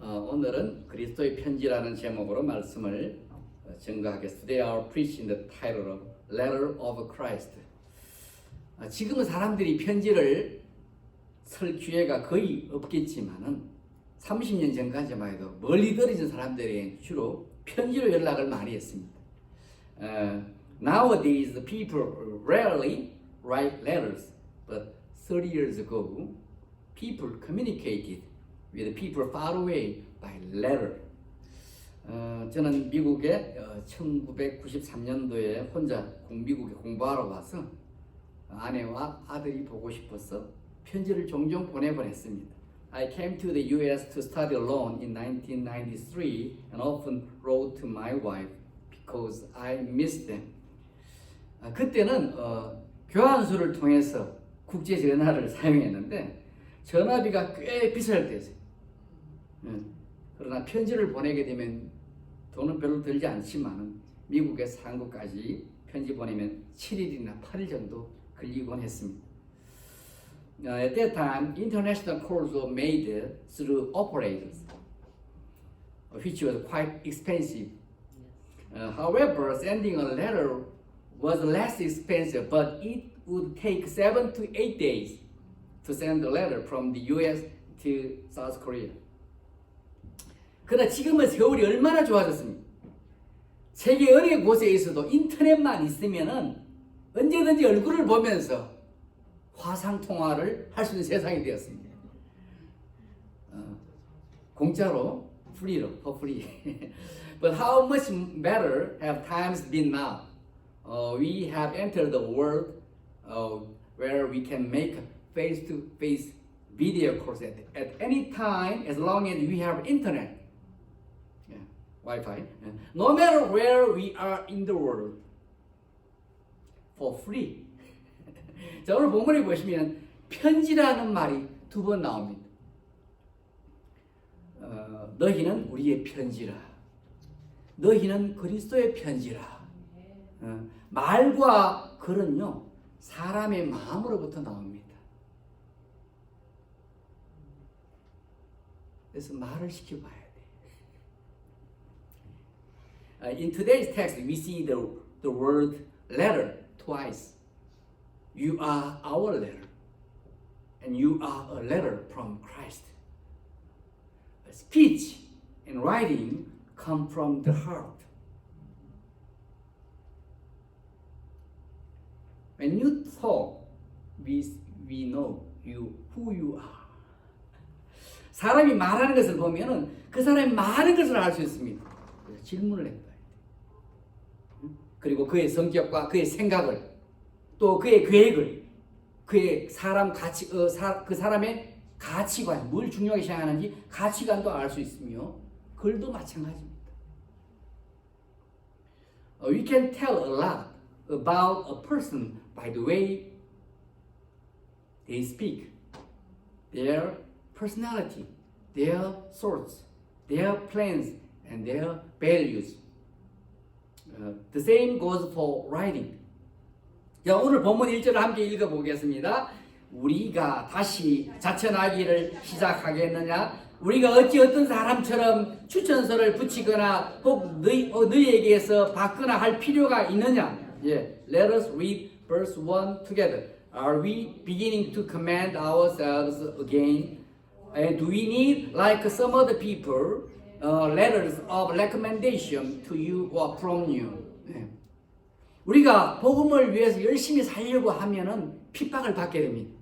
오늘은 그리스도의 편지라는 제목으로 말씀을 증거하겠습니다. Today I will preach in the title of Letter of Christ. 지금은 사람들이 편지를 쓸 기회가 거의 없겠지만은 30년 전까지만 해도 멀리 떨어진 사람들이 주로 편지로 연락을 많이 했습니다. Nowadays people rarely write letters, but 30 years ago people communicated with people far away by letter. 저는 미국에 1993년도에 혼자 미국에 공부하러 와서 아내와 아들이 보고 싶어서 편지를 종종 보내곤 했습니다. I came to the U.S. to study alone in 1993 and often wrote to my wife because I missed them. 그때는 교환소를 통해서 국제 전화를 사용했는데 전화비가 꽤 비쌀 때였어요. 그러나 편지를 보내게 되면 돈은 별로 들지 않지만 미국에서 한국까지 편지 보내면 7일이나 8일 정도 걸리곤 했습니다. At that time, international calls were made through operators, which was quite expensive. However, sending a letter was less expensive, but it would take 7 to 8 days to send a letter from the U.S. to South Korea. 그러나 지금은 세월이 얼마나 좋아졌습니까? 세계 어느 곳에 있어도 인터넷만 있으면은 언제든지 얼굴을 보면서 화상 통화를 할 수 있는 세상이 되었습니다. 공짜로, 프리로, for free. But how much better have times been now? We have entered the world where we can make face-to-face video calls at any time as long as we have internet. Wi-Fi. No matter where we are in the world, for free. 자, 오늘 본문에 보시면 편지라는 말이 2번 나옵니다. 너희는 우리의 편지라. 너희는 그리스도의 편지라. 말과 글은요, 사람의 마음으로부터 나옵니다. 그래서 말을 시켜봐야 돼. In today's text, we see the word letter twice. You are our letter, and you are a letter from Christ. Speech and writing come from the heart. When you talk, we know who you are. 사람이 말하는 것을 보면은 그 사람이 많은 것을 알 수 있습니다. 질문을 해봐야 돼. 그리고 그의 성격과 그의 생각을, 또 그의 계획을, 그의 사람 가치, 그 사람의 가치관, 뭘 중요하게 생각하는지 가치관도 알 수 있으며, 글도 마찬가지입니다. We can tell a lot about a person by the way they speak, their personality, their thoughts, their plans, and their values. The same goes for writing. 자, 오늘 본문 1절을 함께 읽어보겠습니다. 우리가 다시 자천하기를 시작하겠느냐? 우리가 어찌 어떤 사람처럼 추천서를 붙이거나 혹 너희에게서 받거나 할 필요가 있느냐? Let us read verse 1 together. Are we beginning to command ourselves again? And do we need, like some other people, letters of recommendation to you or from you? 우리가 복음을 위해서 열심히 살려고 하면은 핍박을 받게 됩니다.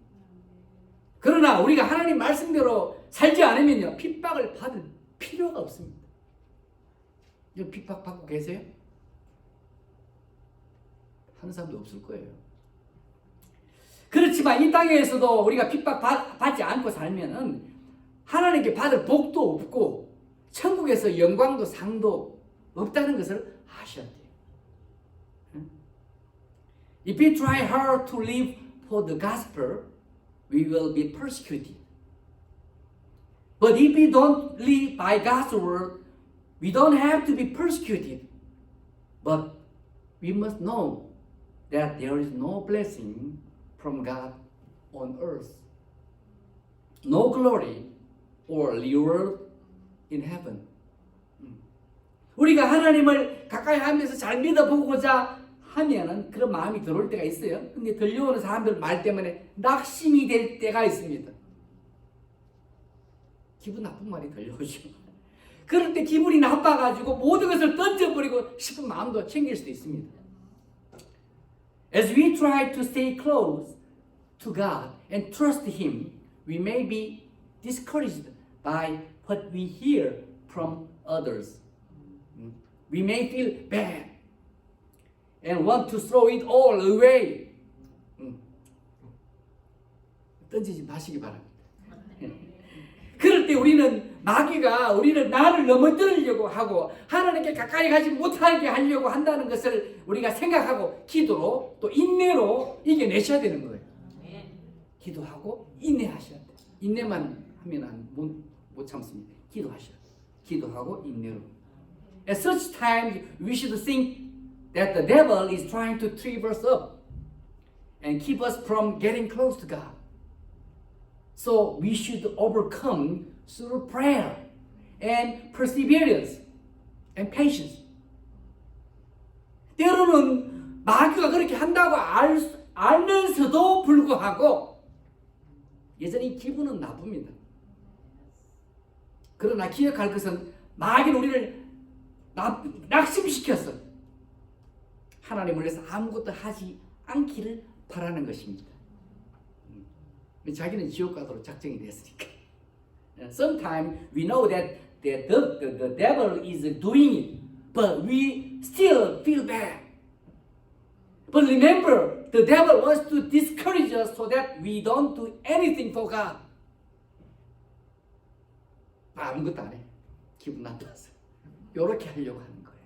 그러나 우리가 하나님 말씀대로 살지 않으면요, 핍박을 받을 필요가 없습니다. 핍박 받고 계세요? 하는 사람도 없을 거예요. 그렇지만 이 땅에서도 우리가 핍박 받지 않고 살면은 하나님께 받을 복도 없고 천국에서 영광도 상도 없다는 것을 아셔야 돼요. If we try hard to live for the gospel, we will be persecuted. But if we don't live by God's word, we don't have to be persecuted. But we must know that there is no blessing from God on earth. No glory or reward in heaven. 우리가 하나님을 가까이 하면서 잘 믿어보고자 하면은 그런 마음이 들어올 때가 있어요. 근데 들려오는 사람들 말 때문에 낙심이 될 때가 있습니다. 기분 나쁜 말이 들려오죠. 그럴 때 기분이 나빠가지고 모든 것을 던져버리고 싶은 마음도 생길 수도 있습니다. As we try to stay close to God and trust Him, we may be discouraged by what we hear from others. We may feel bad and want to throw it all away. 던지지 마시기 바랍니다. 그럴 때 우리는 마귀가 우리를 나를 넘어뜨리려고 하고 하나님께 가까이 가지 못하게 하려고 한다는 것을 우리가 생각하고 기도로 또 인내로 이겨내셔야 되는 거예요. 기도하고 인내하셔야 돼요. 인내만 하면 못 참습니다. 기도하셔야 돼요. 기도하고 인내로. At such times we should think that the devil is trying to trip us up and keep us from getting close to God. So we should overcome through prayer and perseverance and patience. 때로는 마귀가 그렇게 한다고 알면서도 불구하고 여전히 기분은 나쁩니다. 그러나 기억할 것은 마귀는 우리를 낙심시켜서 하나님을 위해서 아무것도 하지 않기를 바라는 것입니다. 자기는 지옥 가도록 작정이 됐으니까. Sometimes we know that the devil is doing it, but we still feel bad. But remember, the devil wants to discourage us so that we don't do anything for God. 아무것도 안 해. 기분 나빠서. 이렇게 하려고 하는 거예요.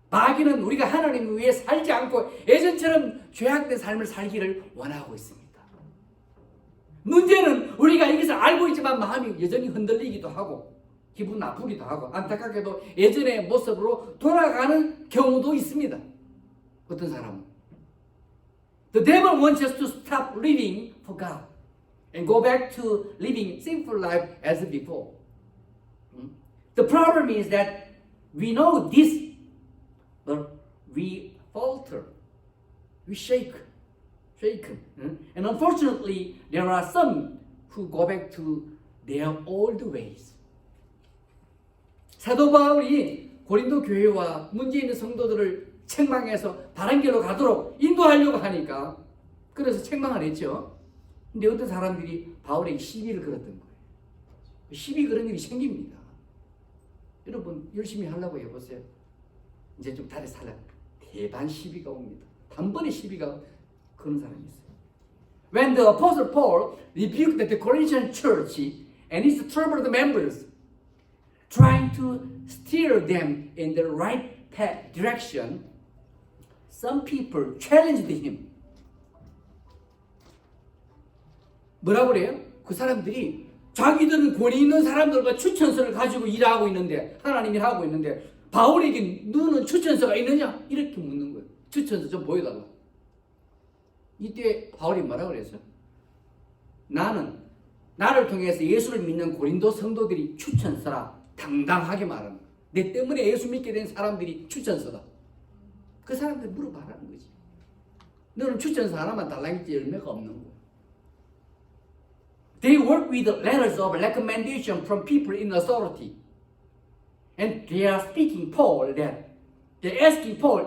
마귀는 우리가 하나님을 위해 살지 않고 예전처럼 죄악된 삶을 살기를 원하고 있습니다. 문제는 우리가 이것을 알고 있지만 마음이 여전히 흔들리기도 하고 기분 나쁘기도 하고 안타깝게도 예전의 모습으로 돌아가는 경우도 있습니다. 어떤 사람은 The devil wants us to stop living for God and go back to living sinful life as before. The problem is that we know this, but we falter, we shake. And unfortunately, there are some who go back to their old ways. 사도 바울이 고린도 교회와 문제 있는 성도들을 책망해서 바른 길로 가도록 인도하려고 하니까 그래서 책망을 했죠. 근데 어떤 사람들이 바울에게 시비를 걸었던 거예요. 시비 그런 일이 생깁니다. 여러분 열심히 하려고 해보세요. 이제 좀 다리 살아. 대반 시비가 옵니다. 단번에 시비가 그런 사람이 있어요. When the Apostle Paul rebuked the Corinthian church and its troubled members, trying to steer them in the right direction, some people challenged him. 뭐라고 그래요? 그 사람들이 자기들은 권위 있는 사람들과 추천서를 가지고 일하고 있는데 하나님이 하고 있는데 바울에게 너는 추천서가 있느냐? 이렇게 묻는 거예요. 추천서 좀 보여달라. 이때 바울이 뭐라고 그랬어요? 나를 통해서 예수를 믿는 고린도 성도들이 추천서라 당당하게 말하는 거예요. 내 때문에 예수 믿게 된 사람들이 추천서다. 그 사람들 물어봐라는 거지. 너는 추천서 하나만 달라니까 열매가 없는 거야. They work with letters of recommendation from people in authority. And they are asking Paul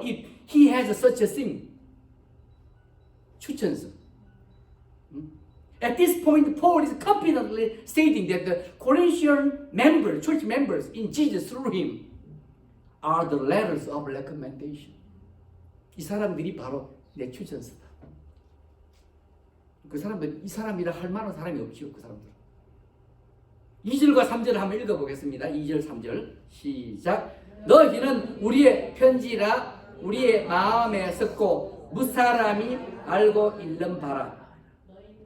if he has such a thing. 추천서. At this point, Paul is confidently stating that the Corinthian members, church members in Jesus through him, are the letters of recommendation. 이 사람들이 바로 내 추천서다. 그 사람들, 이 사람이라 할 만한 사람이 없지요, 그 사람들. 2절과 3절을 한번 읽어보겠습니다. 2절, 3절. 시작. 너희는 우리의 편지라 우리의 마음에 섞고 무사람이 알고 읽는 바라.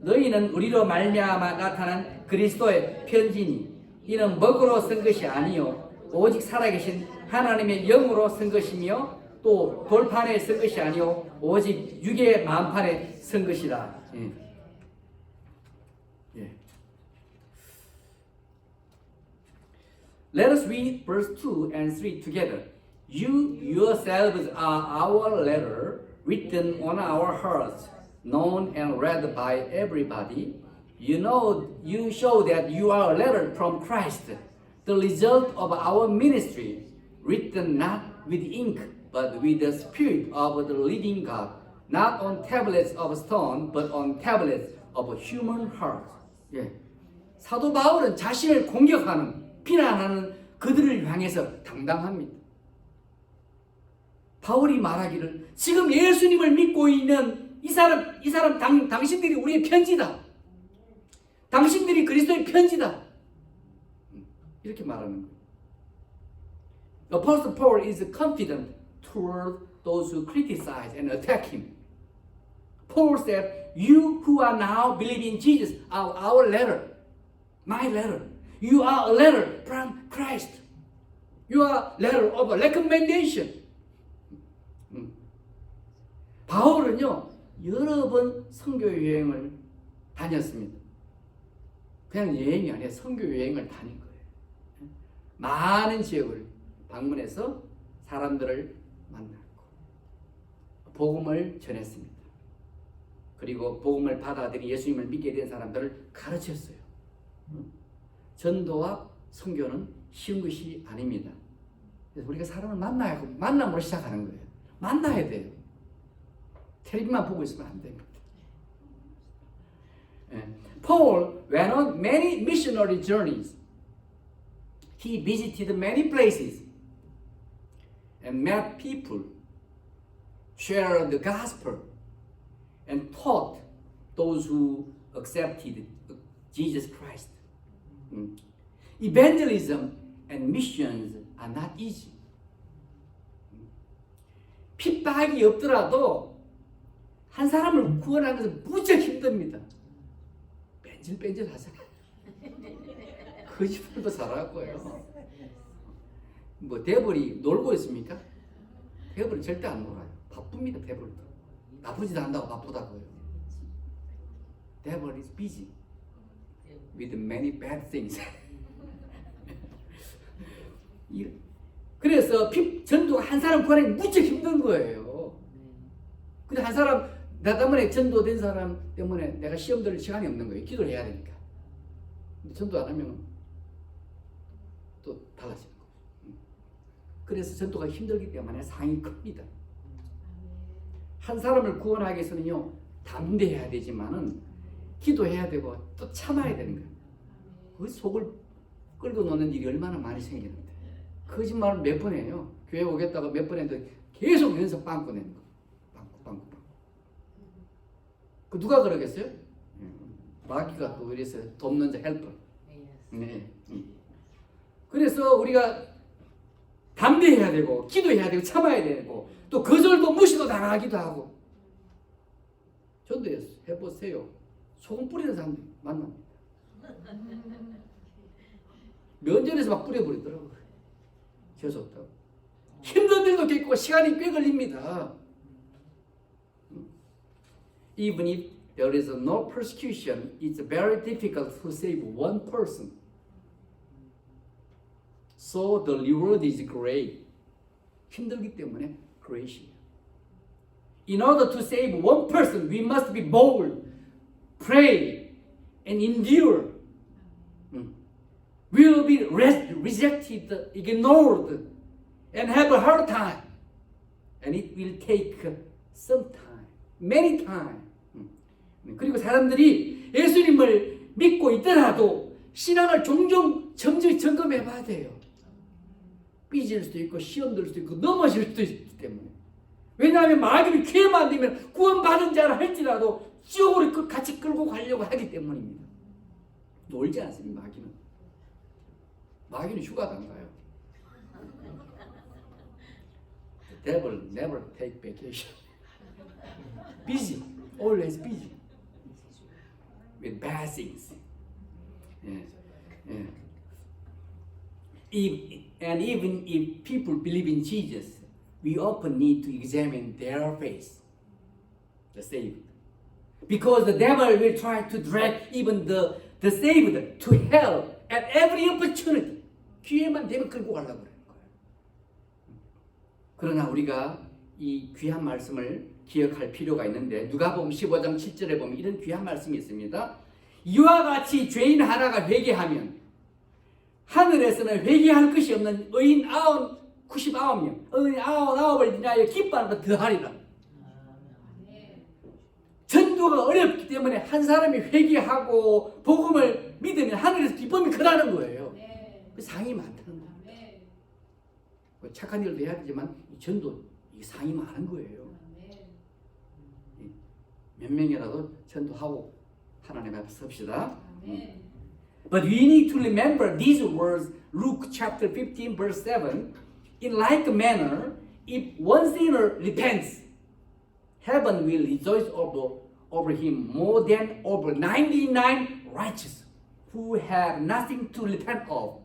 너희는 우리로 말미암아 나타난 그리스도의 편지니 이는 먹으로 쓴 것이 아니요 오직 살아계신 하나님의 영으로 쓴 것이며 또 돌판에 쓴 것이 아니요 오직 육의 만판에 쓴 것이라. Let us read verse 2 and 3 together. You yourselves are our letter, written on our hearts, known and read by everybody. You show that you are a letter from Christ, the result of our ministry, written not with ink, but with the Spirit of the living God, not on tablets of stone, but on tablets of human heart. 예. 사도 바울은 자신을 공격하는, 비난하는 그들을 향해서 당당합니다. 바울이 말하기를 지금 예수님을 믿고 있는 이 사람 당신들이 우리의 편지다. 당신들이 그리스도의 편지다. 이렇게 말하는 거예요. Apostle Paul is confident toward those who criticize and attack him. Paul said, you who are now believing in Jesus are our letter, my letter. You are a letter from Christ. You are a letter of recommendation. 바울은요, 여러 번 선교 여행을 다녔습니다. 그냥 여행이 아니라 선교 여행을 다닌 거예요. 많은 지역을 방문해서 사람들을 만났고 복음을 전했습니다. 그리고 복음을 받아들인 예수님을 믿게 된 사람들을 가르쳤어요. 전도와 선교는 쉬운 것이 아닙니다. 그래서 우리가 사람을 만남으로 시작하는 거예요. 만나야 돼요. 텔레비만 보고 있으면 안 됩니다. Paul went on many missionary journeys. He visited many places and met people, shared the gospel, and taught those who accepted Jesus Christ. Evangelism and missions are not easy. 핍박이 없더라도 한 사람을 구원하는 것은 무척 힘듭니다. 뺀질뺀질 하잖아요. 거짓말도 잘하고요. 뭐 데벌이 놀고 있습니까? 데벌이 절대 안 놀아요. 바쁩니다. 데벌도. 나쁘지도 않다고 바쁘다고요. Devil is busy with many bad things. 그래서 전도가 한 사람 구하기 무척 힘든 거예요. 근데 한 사람 나 때문에 전도된 사람 때문에 내가 시험 들을 시간이 없는 거예요. 기도를 해야 되니까. 근데 전도 안 하면 또 달라지는 거예요. 그래서 전도가 힘들기 때문에 상이 큽니다. 한 사람을 구원하기 위해서는요, 담대해야 되지만은 기도해야 되고 또 참아야 되는 거예요. 그 속을 끌고 노는 일이 얼마나 많이 생기는데. 거짓말을 몇 번 해요. 교회 오겠다고 몇 번 했는데 계속 연속 빵꾸 내는 거. 빵꾸. 그 누가 그러겠어요? 마귀가 또 그래서 돕는 자 헬퍼. 네. 그래서 우리가 담대해야 되고 기도해야 되고 참아야 되고 또 거절도 무시도 당하기도 하고. 전도 해보세요. 소금 뿌리는 사람 만납니다. 면전에서 막 뿌려버리더라고요. 재수없다고. 힘든 일도 겪고 시간이 꽤 걸립니다. Even if there is no persecution, it's very difficult to save one person. So the reward is great. 힘들기 때문에 great이에요. In order to save one person, we must be bold, pray, and endure. We will be rejected, ignored, and have a hard time. And it will take some time, many time. 그리고 사람들이 예수님을 믿고 있더라도 신앙을 종종 점검해 봐야 돼요. 삐질 수도 있고 시험 들 수도 있고 넘어질 수도 있기 때문에. 왜냐하면 마귀를 귀에 만들면 구원받은 자를 할지라도 지옥으로 같이 끌고 가려고 하기 때문입니다. 놀지 않습니다. 마귀는 휴가도 안 가요. The devil never take vacation. Busy, always busy with bad things. Even if people believe in Jesus, we often need to examine their faith, the saved. Because the devil will try to drag even the saved to hell at every opportunity. 기회만 되면 끌고 가려고 그러는 거예요. 그러나 우리가 이 귀한 말씀을 기억할 필요가 있는데 누가복음 15장 7절에 보면 이런 귀한 말씀이 있습니다. 이와 같이 죄인 하나가 회개하면 하늘에서는 회개할 것이 없는 의인 99명, 의인 99을 인하여 기뻐하는 것 더하리라. 전도가 어렵기 때문에 한 사람이 회개하고 복음을 믿으면 하늘에서 기쁨이 크다는 거예요. 그 상이 많다는 거예요. 착한 일도 해야 되지만 전도 상이 많은 거예요. 몇 명이라도 전도하고 하나님 앞에 섭시다. But we need to remember these words, Luke chapter 15 verse 7. In like manner, if one sinner repents, heaven will rejoice over him more than over 99 righteous who have nothing to repent of.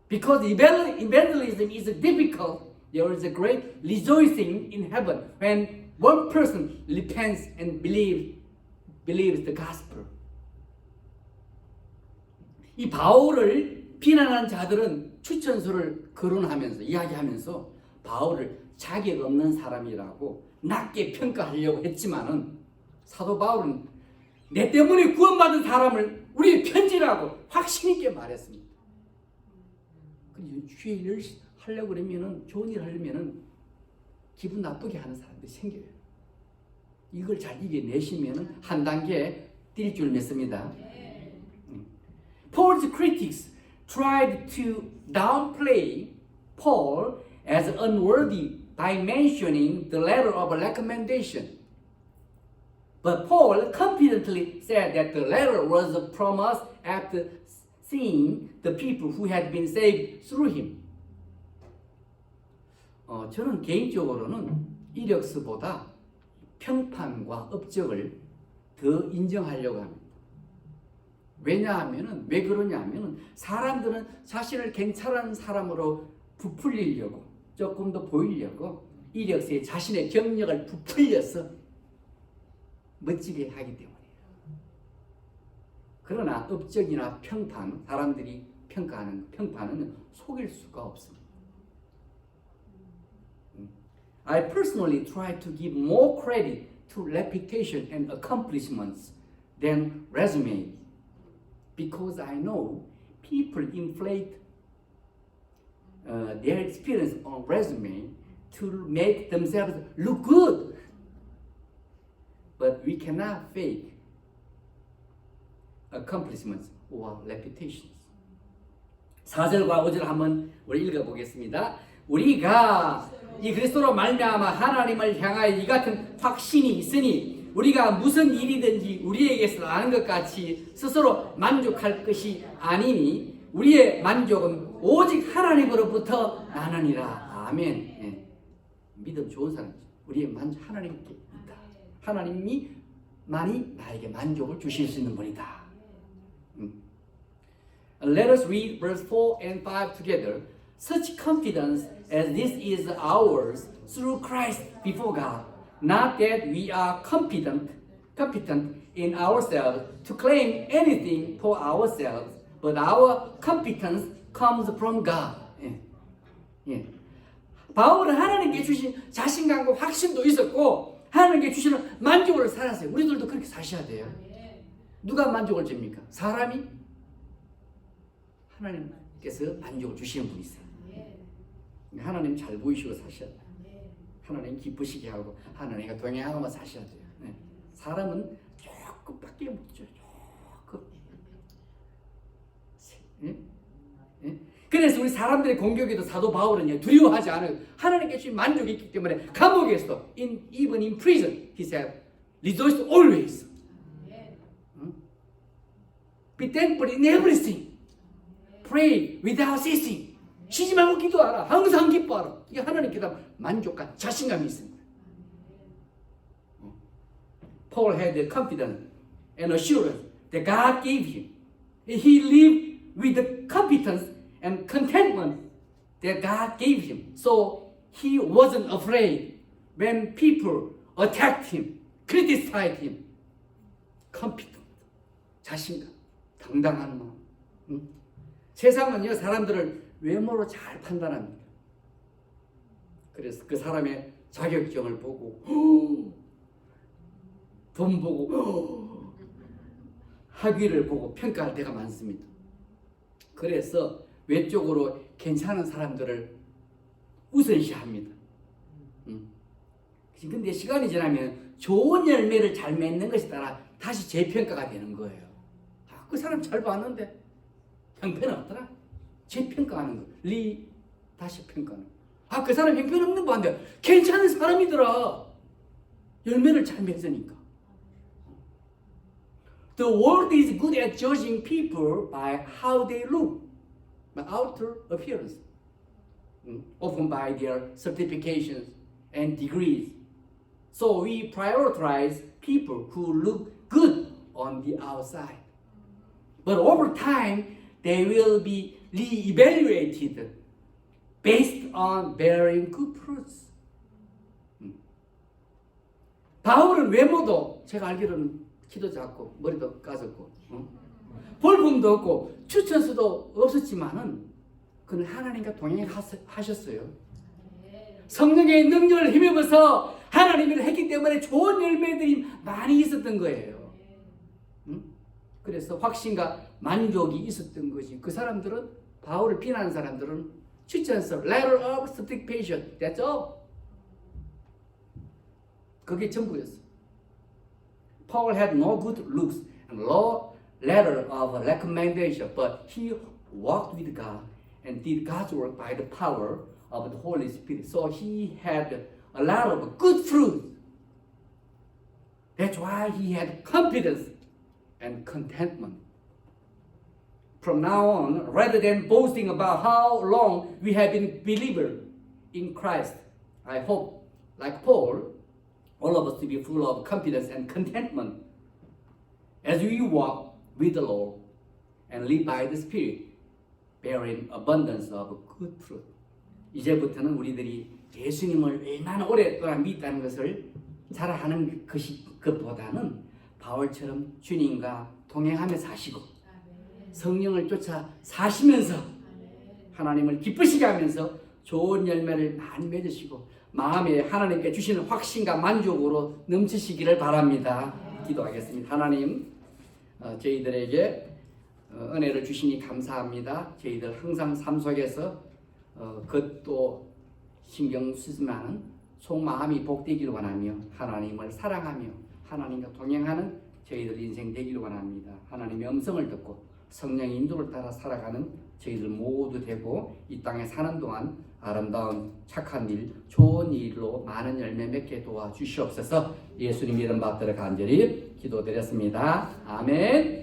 Because evangelism is difficult, there is a great rejoicing in heaven when one person repents and believes the gospel. 이 바울을 비난한 자들은 추천서를 거론하면서 이야기하면서 바울을 자격 없는 사람이라고 낮게 평가하려고 했지만은 사도 바울은 내 때문에 구원받은 사람을 우리 편지라고 확신 있게 말했습니다. 주의 일을 하려고 그러면은 좋은 일 하려면은 기분 나쁘게 하는 사람들이 생겨요. 이걸 잘 이겨내시면은 한 단계 뛸 줄 믿습니다. Paul's critics tried to downplay Paul as unworthy by mentioning the letter of recommendation. But Paul confidently said that the letter was a promise after seeing the people who had been saved through him. 저는 개인적으로는 이력서보다 평판과 업적을 더 인정하려고 합니다. 왜냐하면은 왜 그러냐면은 사람들은 자신을 괜찮은 사람으로 부풀리려고 조금 더 보이려고 이력서에 자신의 경력을 부풀려서 멋지게 하기 때문이에요. 그러나 업적이나 평판, 사람들이 평가하는 평판은 속일 수가 없습니다. I personally try to give more credit to reputation and accomplishments than resume. Because I know people inflate their experience on resume to make themselves look good. But we cannot fake accomplishments or reputations. 4절과 5절 한번 우리 읽어보겠습니다. 우리가 이 그리스도로 말미암아 하나님을 향하여 이 같은 확신이 있으니 우리가 무슨 일이든지 우리에게서 나는 것 같이 스스로 만족할 것이 아니니 우리의 만족은 오직 하나님으로부터 나느니라. 아멘. 예. 믿음 좋은 사람이죠. 우리의 만족 하나님께 있다. 하나님이 만이 나에게 만족을 주실 수 있는 분이다. Let us read verse 4 and 5 together. Such confidence as this is ours through Christ before God. Not that we are competent in ourselves to claim anything for ourselves, but our competence comes from God. 예. 바울은 하나님께 주신 자신감과 확신도 있었고 하나님께 주시는 만족을 살았어요. 우리들도 그렇게 사셔야 돼요. 누가 만족을 줍니까? 사람이? 하나님께서 만족을 주시는 분이세요. 하나님 잘 보이시고 사셔야 돼요. 하나님 기쁘시게 하고 하나님과 동행하고만 사셔야 돼요. 네. 사람은 조금밖에 못 줘요. 조금. 네? 네? 그래서 우리 사람들의 공격에도 사도 바울은 두려워하지 않아요. 하나님께 주신 만족이 있기 때문에 감옥에서 even in prison, he said, rejoice always. Be thankful in everything. Pray without ceasing. 쉬지 말고 기도하라. 항상 기뻐하라. 이게 하나님께 다 만족과 자신감이 있습니다. Paul had the confidence and assurance that God gave him. He lived with the competence and contentment that God gave him. So he wasn't afraid when people attacked him, criticized him. Competent, 자신감, 당당한 마음. 세상은요, 사람들을 외모로 잘 판단합니다. 그래서 그 사람의 자격증을 보고, 돈 보고, 학위를 보고 평가할 때가 많습니다. 그래서 외적으로 괜찮은 사람들을 우선시합니다. 근데 시간이 지나면 좋은 열매를 잘 맺는 것에 따라 다시 재평가가 되는 거예요. 그 사람 잘 봤는데 형편없더라. 재평가하는 거. 다시 평가하는 거. 그 사람 형편없는 거 한데 괜찮은 사람이더라. 열매를 잘 맺으니까. The world is good at judging people by how they look, by outer appearance, often by their certifications and degrees. So we prioritize people who look good on the outside. But over time, they will be re-evaluated based on bearing good fruits. 바울은 외모도 제가 알기로는 키도 작고 머리도 까졌고 볼품도 없고 추천수도 없었지만은 그는 하나님과 동행하셨어요. 성령의 능력을 힘입어서 하나님을 했기 때문에 좋은 열매들이 많이 있었던 거예요. 그래서 확신과 만족이 있었던 것이 그 사람들은 바울을 비난하는 사람들은 추천서, letter of certification, that's all. 그게 전부였어. Paul had no good looks and no letter of recommendation, but he walked with God and did God's work by the power of the Holy Spirit. So he had a lot of good fruit. That's why he had confidence and contentment. From now on, rather than boasting about how long we have been believers in Christ, I hope, like Paul, all of us to be full of confidence and contentment as we walk with the Lord and live by the Spirit, bearing abundance of good fruit. 이제부터는 우리들이 예수님을 얼마나 오랫동안 믿다는 것을 자랑하는 것보다는 바울처럼 주님과 동행하며 사시고 성령을 쫓아 사시면서 하나님을 기쁘시게 하면서 좋은 열매를 많이 맺으시고 마음에 하나님께 주시는 확신과 만족으로 넘치시기를 바랍니다. 기도하겠습니다. 하나님, 저희들에게 은혜를 주시니 감사합니다. 저희들 항상 삶 속에서 그것도 신경 쓰지만 속마음이 복되기를 원하며 하나님을 사랑하며 하나님과 동행하는 저희들 인생 되기를 원합니다. 하나님의 음성을 듣고 성령의 인도를 따라 살아가는 저희들 모두 되고 이 땅에 사는 동안 아름다운 착한 일, 좋은 일로 많은 열매 맺게 도와주시옵소서. 예수님 이름 받들어 간절히 기도드렸습니다. 아멘.